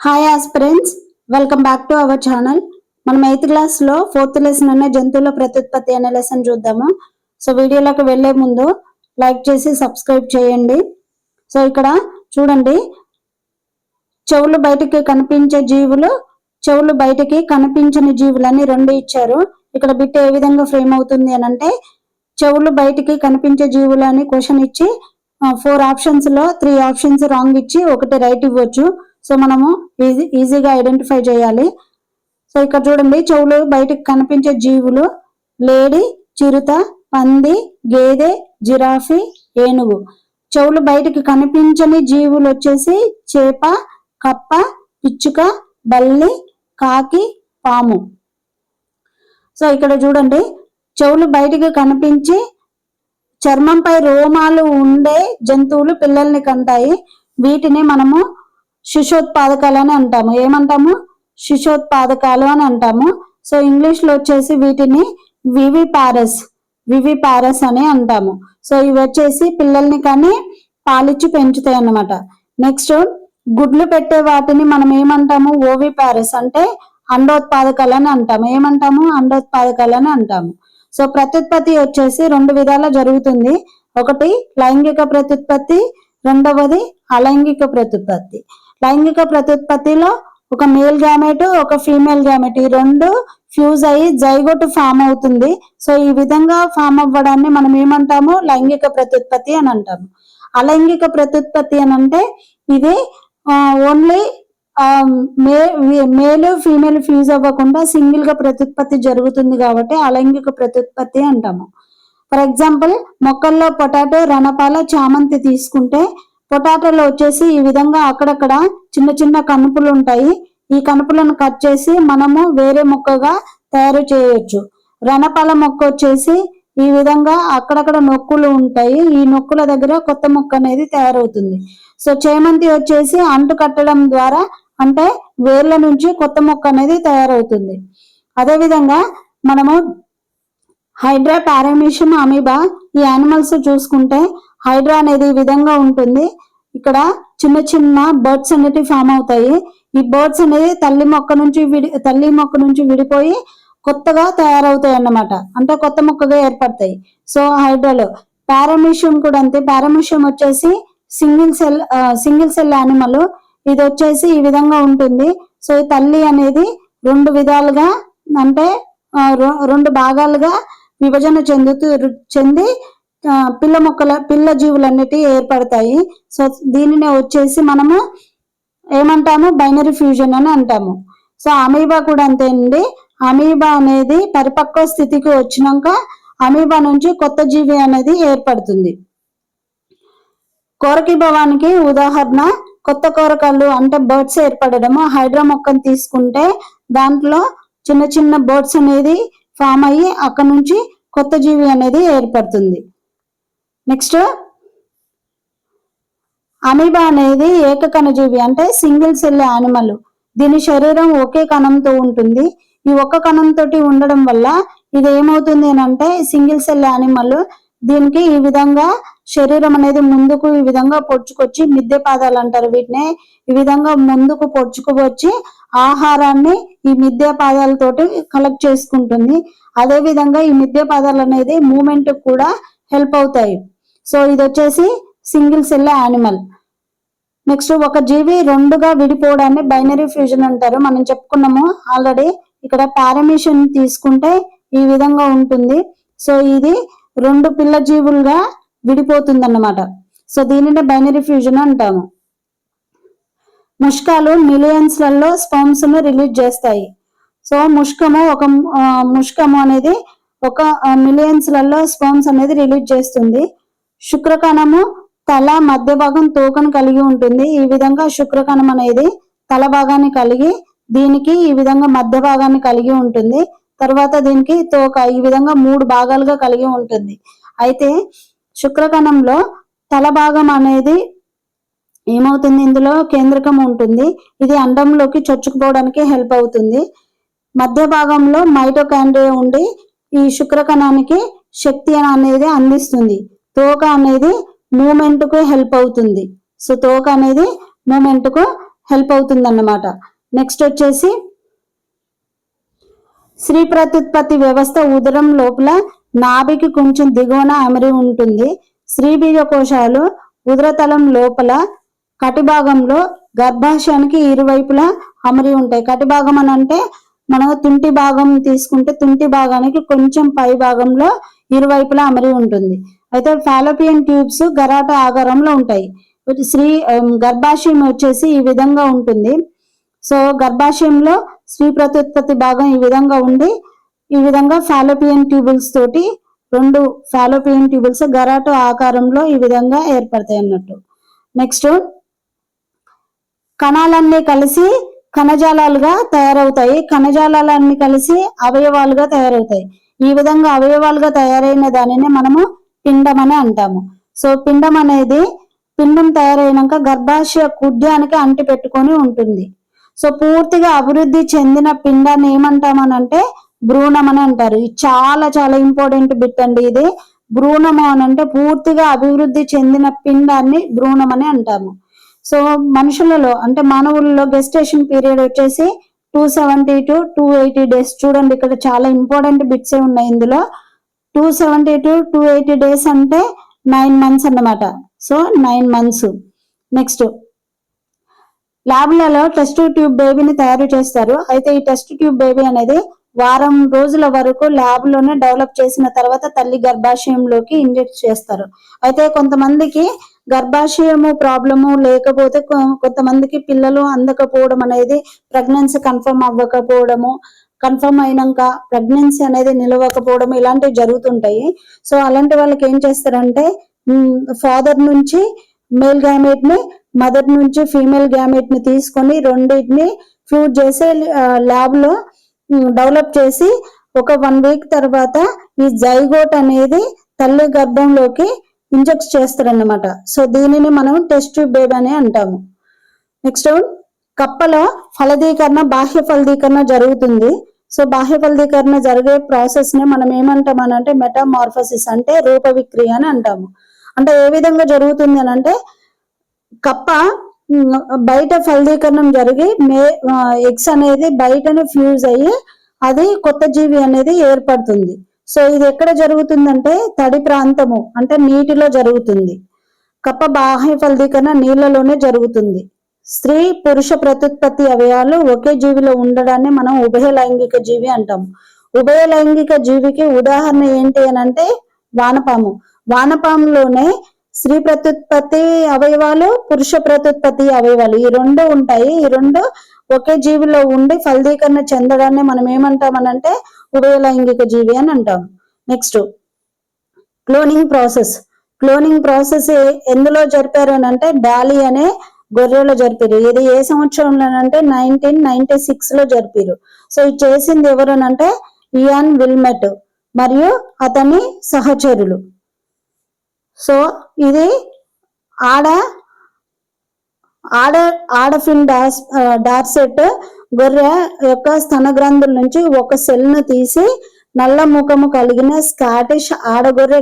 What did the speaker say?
Hi aspirants, welcome back to our channel. మనం 8th క్లాస్లో 4th lesson అనే జంతువుల ప్రత్యుత్పత్తి అనే లెసన్ చూద్దాము. సో వీడియోలోకి వెళ్లే ముందు లైక్ చేసి సబ్స్క్రైబ్ చేయండి. సో ఇక్కడ చూడండి, చెవులు బయటికి కనిపించే జీవులు, చెవులు బయటికి కనిపించని జీవులని రెండు ఇచ్చారు. ఇక్కడ బిట్ ఏ విధంగా ఫ్రేమ్ అవుతుంది అని అంటే, చెవులు బయటికి కనిపించే జీవులు అని క్వశ్చన్ ఇచ్చి 4 ఆప్షన్స్ లో 3 ఆప్షన్స్ రాంగ్ ఇచ్చి ఒకటి రైట్ ఇవ్వచ్చు. సో మనము ఈజీగా ఐడెంటిఫై చేయాలి. సో ఇక్కడ చూడండి, చెవులు బయటకు కనిపించే జీవులు లేడి, చిరుత, పంది, గేదె, జిరాఫీ, ఏనుగు. చెవులు బయటకు కనిపించని జీవులు వచ్చేసి చేప, కప్ప, పిచ్చుక, బల్లి, కాకి, పాము. సో ఇక్కడ చూడండి, చెవులు బయటకు కనిపించి చర్మంపై రోమాలు ఉండే జంతువులు పిల్లల్ని కంటాయి. వీటిని మనము శిశోత్పాదకాలు అని అంటాము. ఏమంటాము? శిశోత్పాదకాలు అని అంటాము. సో ఇంగ్లీష్ లో వచ్చేసి వీటిని వివిపారస్ అని అంటాము. సో ఇవి వచ్చేసి పిల్లల్ని కానీ పాలిచ్చి పెంచుతాయి అన్నమాట. నెక్స్ట్, గుడ్లు పెట్టే వాటిని మనం ఏమంటాము? ఓవిపారస్ అంటే అండోత్పాదకాలు అని అంటాము. ఏమంటాము? అండోత్పాదకాలు అని అంటాము. సో ప్రత్యుత్పత్తి వచ్చేసి 2 విధాలా జరుగుతుంది. ఒకటి లైంగిక ప్రత్యుత్పత్తి, రెండవది అలైంగిక ప్రత్యుత్పత్తి. లైంగిక ప్రత్యుత్పత్తిలో ఒక మేల్ గ్యామెట్, ఒక ఫీమేల్ గ్యామెట్, ఈ రెండు ఫ్యూజ్ అయ్యి జైగోట్ ఫామ్ అవుతుంది. సో ఈ విధంగా ఫామ్ అవ్వడాన్ని మనం ఏమంటాము? లైంగిక ప్రత్యుత్పత్తి అని అంటాము. అలైంగిక ప్రత్యుత్పత్తి అని అంటే ఇది ఓన్లీ మేల్ ఫీమేల్ ఫ్యూజ్ అవ్వకుండా సింగిల్ గా ప్రత్యుత్పత్తి జరుగుతుంది కాబట్టి అలైంగిక ప్రత్యుత్పత్తి అంటాము. ఫర్ ఎగ్జాంపుల్, మొక్కల్లో పొటాటో, రణపాల, చామంతి తీసుకుంటే పొటాటోలో వచ్చేసి ఈ విధంగా అక్కడక్కడ చిన్న చిన్న కనుపులు ఉంటాయి. ఈ కనుపులను కట్ చేసి మనము వేరే మొక్కగా తయారు చేయొచ్చు. రణపాల మొక్క వచ్చేసి ఈ విధంగా అక్కడక్కడ నొక్కులు ఉంటాయి. ఈ నొక్కుల దగ్గర కొత్త మొక్క అనేది తయారవుతుంది. సో చేమంతి వచ్చేసి అంటు కట్టడం ద్వారా, అంటే వేర్ల నుంచి కొత్త మొక్క అనేది తయారవుతుంది. అదే విధంగా మనము హైడ్రా, పారామీషియం, అమీబా ఈ యానిమల్స్ చూసుకుంటే హైడ్రా అనేది ఈ విధంగా ఉంటుంది. ఇక్కడ చిన్న చిన్న బర్డ్స్ అనేవి ఫామ్ అవుతాయి. ఈ బర్డ్స్ అనేది తల్లి మొక్క నుంచి విడిపోయి కొత్తగా తయారవుతాయి అన్నమాట, అంటే కొత్త మొక్కగా ఏర్పడతాయి. సో హైడ్రాలో. పారామీషియం కూడా అంతే. పారామీషియం వచ్చేసి సింగిల్ సెల్ యానిమల్. ఇది వచ్చేసి ఈ విధంగా ఉంటుంది. సో ఈ తల్లి అనేది 2 విధాలుగా, అంటే 2 భాగాలుగా విభజన చెంది పిల్ల జీవులన్నిటి ఏర్పడతాయి. సో దీనినే వచ్చేసి మనము ఏమంటాము? బైనరీ ఫ్యూజన్ అని అంటాము. సో అమీబా కూడా అంతేనండి. అమీబా అనేది పరిపక్వ స్థితికి వచ్చినాక అమీబా నుంచి కొత్త జీవి అనేది ఏర్పడుతుంది. కోరకీభవానికి ఉదాహరణ కొత్త కోరకాలు, అంటే బర్డ్స్ ఏర్పడము. హైడ్రా మొక్కను తీసుకుంటే దాంట్లో చిన్న చిన్న బర్డ్స్ అనేది ఫామ్ అయ్యి అక్కడ నుంచి కొత్త జీవి అనేది ఏర్పడుతుంది. నెక్స్ట్, అమీబా అనేది ఏకకణ జీవి, అంటే సింగిల్ సెల్ యానిమల్. దీని శరీరం ఒకే కణంతో ఉంటుంది. ఈ ఒక్క కణంతో ఉండడం వల్ల ఇది ఏమవుతుంది అని అంటే సింగిల్ సెల్ యానిమల్. దీనికి ఈ విధంగా శరీరం అనేది ముందుకు ఈ విధంగా పొడుచుకొచ్చి, మిద్దె పాదాలు అంటారు వీటిని, ఈ విధంగా ముందుకు పొడుచుకువచ్చి ఆహారాన్ని ఈ మిద్దె పాదాలతోటి కలెక్ట్ చేసుకుంటుంది. అదే విధంగా ఈ మిద్దె పాదాలు అనేది మూమెంట్ కూడా హెల్ప్ అవుతాయి. సో ఇది వచ్చేసి సింగిల్ సెల్ యానిమల్. నెక్స్ట్, ఒక జీవి 2గా విడిపోవడాన్ని బైనరీ ఫ్యూజన్ అంటారు. మనం చెప్పుకున్నాము ఆల్రెడీ. ఇక్కడ పారామీషియం తీసుకుంటే ఈ విధంగా ఉంటుంది. సో ఇది 2 పిల్ల జీవులుగా విడిపోతుంది అన్నమాట. సో దీనినే బైనరీ ఫ్యూజన్ అంటాము. ముష్కాలు మిలియన్స్ లలో స్పర్మ్స్ ను రిలీజ్ చేస్తాయి. సో ముష్కము అనేది ఒక మిలియన్స్ లలో స్పర్మ్స్ అనేది రిలీజ్ చేస్తుంది. శుక్రకణము తల, మధ్య భాగం, తోకను కలిగి ఉంటుంది. ఈ విధంగా శుక్రకణం అనేది తల భాగాన్ని కలిగి, దీనికి ఈ విధంగా మధ్య భాగాన్ని కలిగి ఉంటుంది. తర్వాత దీనికి తోక, ఈ విధంగా 3 భాగాలుగా కలిగి ఉంటుంది. అయితే శుక్రకణంలో తల భాగం అనేది ఏమవుతుంది? ఇందులో కేంద్రకం ఉంటుంది. ఇది అండంలోకి చొచ్చుకుపోవడానికి హెల్ప్ అవుతుంది. మధ్య భాగంలో మైటోకాండ్రియా ఉండి ఈ శుక్రకణానికి శక్తి అనేది అందిస్తుంది. తోక అనేది మూమెంట్ కు హెల్ప్ అవుతుంది. సో తోక అనేది మూమెంట్ కు హెల్ప్ అవుతుంది అన్నమాట. నెక్స్ట్ వచ్చేసి స్త్రీ ప్రత్యుత్పత్తి వ్యవస్థ ఉదరం లోపల నాభికి కొంచెం దిగువన అమరి ఉంటుంది. స్త్రీ బీజ కోశాలు ఉదరతలం లోపల కటిభాగంలో గర్భాశయానికి ఇరువైపులా అమరి ఉంటాయి. కటిభాగం అని అంటే మనం తుంటి భాగం తీసుకుంటే తుంటి భాగానికి కొంచెం పై భాగంలో ఇరువైపులా అమరి ఉంటుంది. అయితే ఫాలోపియన్ ట్యూబ్స్ గరాట ఆకారంలో ఉంటాయి. గర్భాశయం వచ్చేసి ఈ విధంగా ఉంటుంది. సో గర్భాశయంలో స్త్రీ ప్రత్యుత్పత్తి భాగం ఈ విధంగా ఉండి ఈ విధంగా ఫాలోపియన్ ట్యూబుల్స్ తోటి 2 ఫాలోపియన్ ట్యూబుల్స్ గరాట ఆకారంలో ఈ విధంగా ఏర్పడతాయి అన్నట్టు. నెక్స్ట్ కణాలన్నీ కలిసి కణజాలాలుగా తయారవుతాయి. కణజాలాలన్నీ కలిసి అవయవాలుగా తయారవుతాయి. ఈ విధంగా అవయవాలుగా తయారైన దానిని మనము పిండం అని అంటాము. సో పిండం అనేది పిండం తయారైనాక గర్భాశయ కుడ్యానికి అంటి పెట్టుకొని ఉంటుంది. సో పూర్తిగా అభివృద్ధి చెందిన పిండాన్ని ఏమంటామనంటే భ్రూణం అని అంటారు. ఇది చాలా చాలా ఇంపార్టెంట్ బిట్ అండి. ఇది భ్రూణము అని అంటే పూర్తిగా అభివృద్ధి చెందిన పిండాన్ని భ్రూణం అని అంటాము. సో మనుషులలో అంటే మానవులలో గెస్టేషన్ పీరియడ్ వచ్చేసి 270 to 280 days. చూడండి ఇక్కడ చాలా ఇంపార్టెంట్ బిట్సే ఉన్నాయి ఇందులో. 270 to 280 days అంటే 9 months అన్నమాట. So 9 months. నెక్స్ట్ ల్యాబ్లలో టెస్ట్ ట్యూబ్ బేబీని తయారు చేస్తారు. అయితే ఈ టెస్ట్ ట్యూబ్ బేబీ అనేది వారం రోజుల వరకు ల్యాబ్ లోనే డెవలప్ చేసిన తర్వాత తల్లి గర్భాశయంలోకి ఇంజెక్ట్ చేస్తారు. అయితే కొంతమందికి గర్భాశయము ప్రాబ్లము లేకపోతే కొంతమందికి పిల్లలు అందకపోవడం అనేది, ప్రెగ్నెన్సీ కన్ఫర్మ్ అవ్వకపోవడము, కన్ఫర్మ్ అయినాక ప్రెగ్నెన్సీ అనేది నిలవకపోవడం ఇలాంటివి జరుగుతుంటాయి. సో అలాంటి వాళ్ళకి ఏం చేస్తారంటే ఫాదర్ నుంచి మేల్ గ్యామెట్ ని, మదర్ నుంచి ఫీమేల్ గ్యామెట్ ని తీసుకొని రెండింటిని ఫ్యూజ్ చేసి ల్యాబ్ లో డెవలప్ చేసి ఒక 1 week తర్వాత ఈ జైగోట్ అనేది తల్లి గర్భంలోకి ఇంజెక్ట్ చేస్తారన్నమాట. సో దీనిని మనం టెస్ట్ ట్యూబ్ బేబీ అని అంటాము. నెక్స్ట్ కప్పలో ఫలదీకరణ, బాహ్య ఫలదీకరణ జరుగుతుంది. సో బాహ్య ఫలదీకరణ జరిగే ప్రాసెస్ ని మనం ఏమంటామనంటే మెటామార్ఫోసిస్ అంటే రూప విక్రియ అని అంటాము. అంటే ఏ విధంగా జరుగుతుంది అని అంటే కప్ప బయట ఫలదీకరణం జరిగి ఎగ్స్ అనేది బయటనే ఫ్యూజ్ అయ్యి అది కొత్త జీవి అనేది ఏర్పడుతుంది. సో ఇది ఎక్కడ జరుగుతుందంటే తడి ప్రాంతము అంటే నీటిలో జరుగుతుంది. కప్ప బాహ్య ఫలదీకరణ నీళ్లలోనే జరుగుతుంది. స్త్రీ పురుష ప్రత్యుత్పత్తి అవయవాలు ఒకే జీవిలో ఉండడాన్ని మనం ఉభయ లైంగిక జీవి అంటాము. ఉభయ లైంగిక జీవికి ఉదాహరణ ఏంటి అని అంటే వానపాము. వానపాములోనే స్త్రీ ప్రత్యుత్పత్తి అవయవాలు, పురుష ప్రత్యుత్పత్తి అవయవాలు ఈ 2 ఉంటాయి. ఈ 2 ఒకే జీవిలో ఉండి ఫలదీకరణ చెందడాన్ని మనం ఏమంటామనంటే ఉభయ లైంగిక జీవి అని అంటాం. Next cloning process. Cloning process ఎందులో జరిపారు అని అంటే డాలీ అనే గొర్రెలో జరిపారు. ఇది ఏ సంవత్సరంలో అంటే 1996 లో జరిపారు. సో ఇది చేసింది ఎవరనంటే ఇయాన్ విల్మెట్ మరియు అతని సహచరులు. సో ఇది ఆడఫిన్ డార్సెట్ గొర్రె యొక్క స్తన గ్రంథుల నుంచి ఒక సెల్ ను తీసి నల్ల ముఖము కలిగిన స్కాటిష్ ఆడగొర్రె